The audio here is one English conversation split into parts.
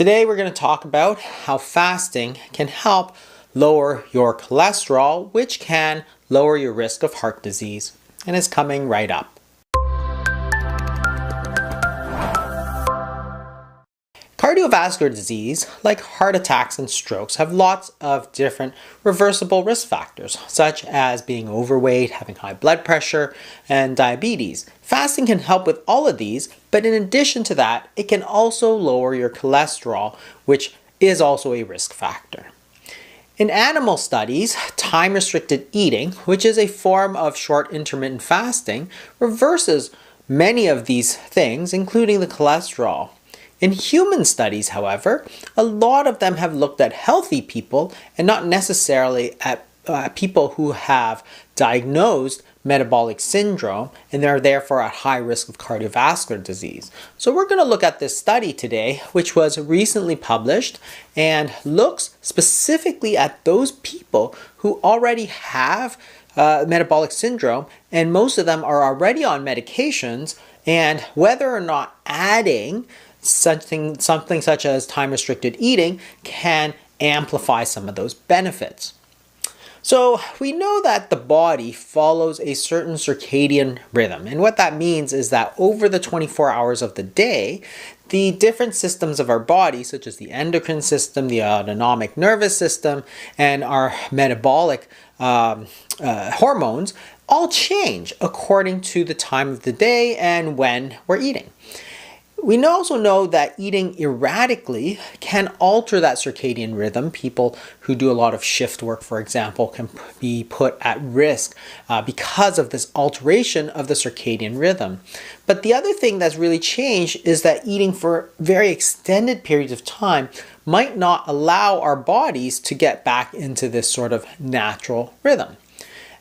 Today we're going to talk about how fasting can help lower your cholesterol, which can lower your risk of heart disease, and is coming right up. Cardiovascular disease, like heart attacks and strokes, have lots of different reversible risk factors, such as being overweight, having high blood pressure, and diabetes. Fasting can help with all of these, but in addition to that, it can also lower your cholesterol, which is also a risk factor. In animal studies, time-restricted eating, which is a form of short intermittent fasting, reverses many of these things, including the cholesterol. In human studies, however, a lot of them have looked at healthy people and not necessarily at people who have diagnosed metabolic syndrome and are therefore at high risk of cardiovascular disease. So we're going to look at this study today, which was recently published and looks specifically at those people who already have metabolic syndrome, and most of them are already on medications, and whether or not adding something such as time-restricted eating can amplify some of those benefits. So we know that the body follows a certain circadian rhythm, and what that means is that over the 24 hours of the day, the different systems of our body, such as the endocrine system, the autonomic nervous system, and our metabolic hormones, all change according to the time of the day and when we're eating. We also know that eating erratically can alter that circadian rhythm. People who do a lot of shift work, for example, can be put at risk because of this alteration of the circadian rhythm. But the other thing that's really changed is that eating for very extended periods of time might not allow our bodies to get back into this sort of natural rhythm.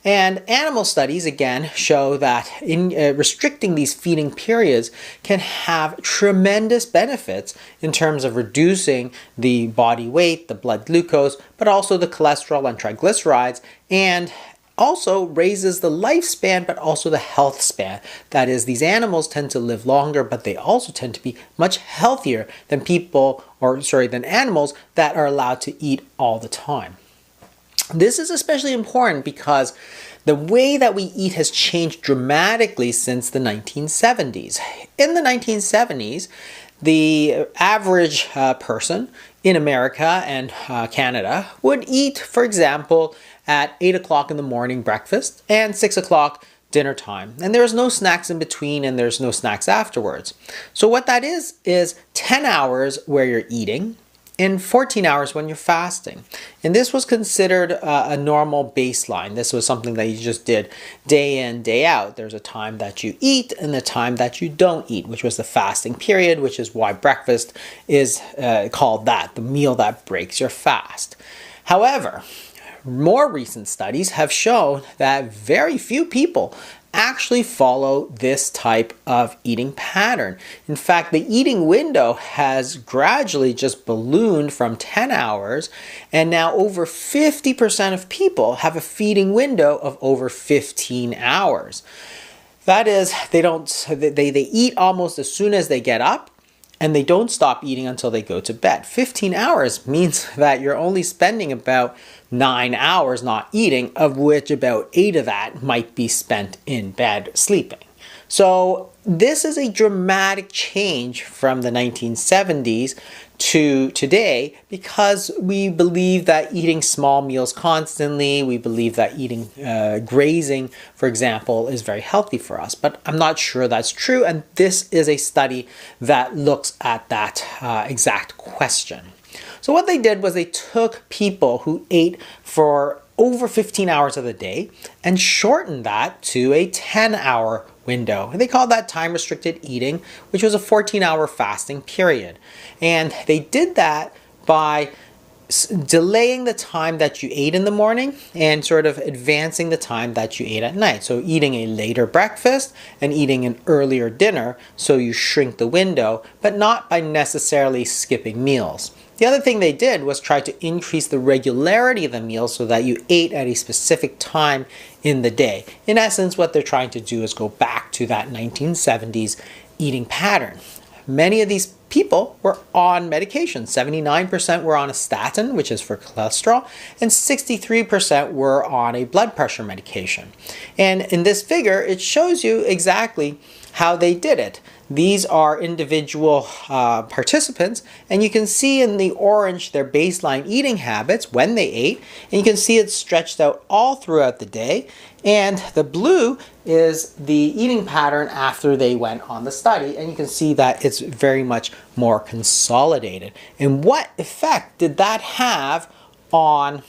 And animal studies, again, show that restricting these feeding periods can have tremendous benefits in terms of reducing the body weight, the blood glucose, but also the cholesterol and triglycerides, and also raises the lifespan, but also the health span. That is, these animals tend to live longer, but they also tend to be much healthier than than animals that are allowed to eat all the time. This is especially important because the way that we eat has changed dramatically since the 1970s. In the 1970s, the average person in America and Canada would eat, for example, at 8 o'clock in the morning breakfast and 6 o'clock dinner time. And there's no snacks in between and there's no snacks afterwards. So what that is 10 hours where you're eating and 14 hours when you're fasting. And this was considered a normal baseline. This was something that you just did day in, day out. There's a time that you eat and the time that you don't eat, which was the fasting period, which is why breakfast is called that, the meal that breaks your fast. However, more recent studies have shown that very few people actually follow this type of eating pattern. In fact, the eating window has gradually just ballooned from 10 hours, and now over 50% of people have a feeding window of over 15 hours. That is, they eat almost as soon as they get up, and they don't stop eating until they go to bed. 15 hours means that you're only spending about 9 hours not eating, of which about 8 of that might be spent in bed sleeping. So this is a dramatic change from the 1970s to today because we believe that eating small meals constantly, we believe that eating grazing, for example, is very healthy for us. But I'm not sure that's true, and this is a study that looks at that exact question. So what they did was they took people who ate for over 15 hours of the day and shortened that to a 10-hour window. And they called that time-restricted eating, which was a 14-hour fasting period. And they did that by delaying the time that you ate in the morning and sort of advancing the time that you ate at night. So eating a later breakfast and eating an earlier dinner, so you shrink the window, but not by necessarily skipping meals. The other thing they did was try to increase the regularity of the meals so that you ate at a specific time in the day. In essence, what they're trying to do is go back to that 1970s eating pattern. Many of these people were on medication. 79% were on a statin, which is for cholesterol, and 63% were on a blood pressure medication. And in this figure, it shows you exactly how they did it. These are individual participants, and you can see in the orange their baseline eating habits when they ate, and you can see it's stretched out all throughout the day. And the blue is the eating pattern after they went on the study, and you can see that it's very much more consolidated. And what effect did that have on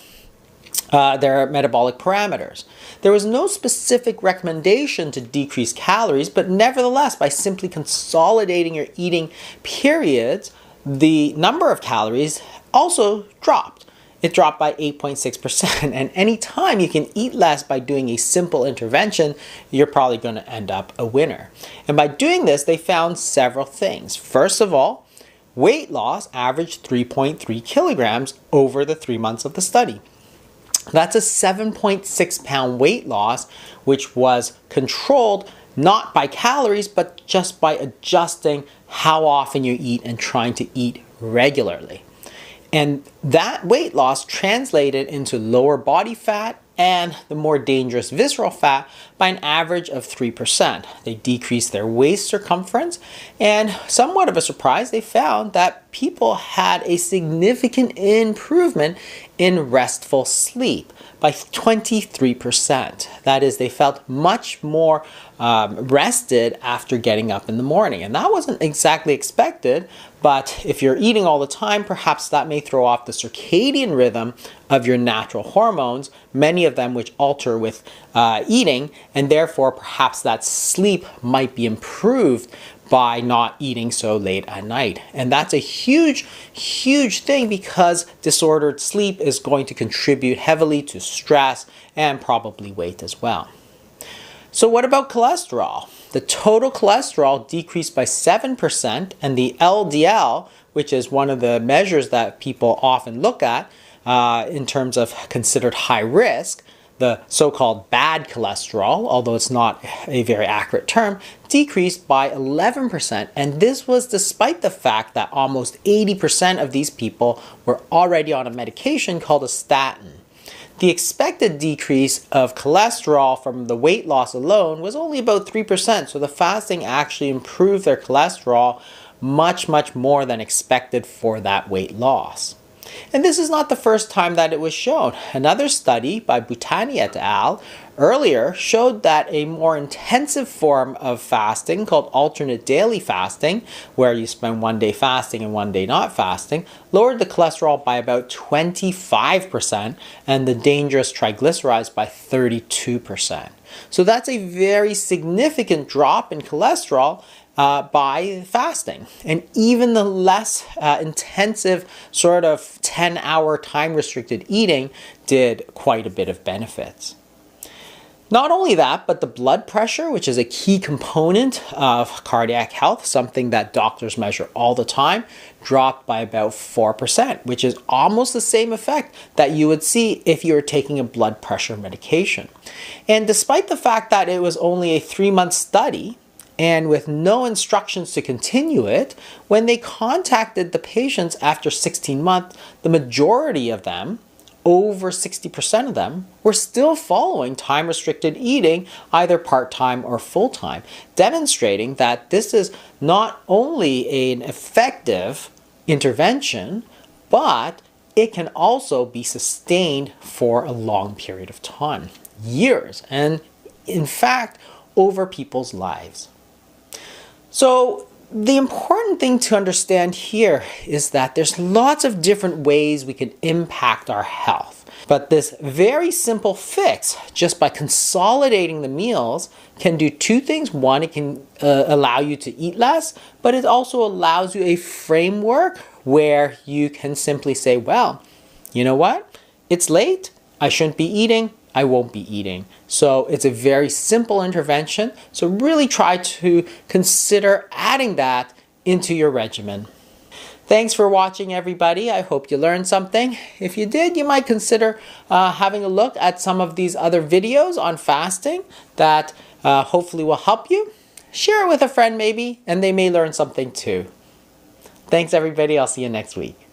their metabolic parameters? There was no specific recommendation to decrease calories, but nevertheless, by simply consolidating your eating periods, the number of calories also dropped. It dropped by 8.6%, and anytime you can eat less by doing a simple intervention, you're probably going to end up a winner. And by doing this, they found several things. First of all, weight loss averaged 3.3 kilograms over the 3 months of the study. That's a 7.6 pound weight loss, which was controlled not by calories, but just by adjusting how often you eat and trying to eat regularly. And that weight loss translated into lower body fat and the more dangerous visceral fat by an average of 3%. They decreased their waist circumference, and somewhat of a surprise, they found that people had a significant improvement in restful sleep by 23%. That is, they felt much more rested after getting up in the morning. And that wasn't exactly expected, but if you're eating all the time, perhaps that may throw off the circadian rhythm of your natural hormones, many of them which alter with eating, and therefore perhaps that sleep might be improved by not eating so late at night. And that's a huge, huge thing, because disordered sleep is going to contribute heavily to stress and probably weight as well. So what about cholesterol? The total cholesterol decreased by 7%, and the LDL, which is one of the measures that people often look at in terms of considered high risk, the so-called bad cholesterol, although it's not a very accurate term, decreased by 11%. And this was despite the fact that almost 80% of these people were already on a medication called a statin. The expected decrease of cholesterol from the weight loss alone was only about 3%, so the fasting actually improved their cholesterol much, much more than expected for that weight loss. And this is not the first time that it was shown. Another study by Butani et al. Earlier showed that a more intensive form of fasting called alternate daily fasting, where you spend 1 day fasting and 1 day not fasting, lowered the cholesterol by about 25% and the dangerous triglycerides by 32%. So that's a very significant drop in cholesterol by fasting. And even the less intensive sort of 10-hour time-restricted eating did quite a bit of benefits. Not only that, but the blood pressure, which is a key component of cardiac health, something that doctors measure all the time, dropped by about 4%, which is almost the same effect that you would see if you were taking a blood pressure medication. And despite the fact that it was only a 3-month study, and with no instructions to continue it, when they contacted the patients after 16 months, the majority of them, over 60% of them, were still following time-restricted eating, either part-time or full-time, demonstrating that this is not only an effective intervention, but it can also be sustained for a long period of time, years, and in fact, over people's lives. So the important thing to understand here is that there's lots of different ways we can impact our health. But this very simple fix, just by consolidating the meals, can do two things. One, it can allow you to eat less, but it also allows you a framework where you can simply say, well, you know what? It's late. I shouldn't be eating. I won't be eating. So it's a very simple intervention. So really try to consider adding that into your regimen. Thanks for watching, everybody. I hope you learned something. If you did, you might consider having a look at some of these other videos on fasting that hopefully will help you. Share it with a friend maybe, and they may learn something too. Thanks, everybody. I'll see you next week.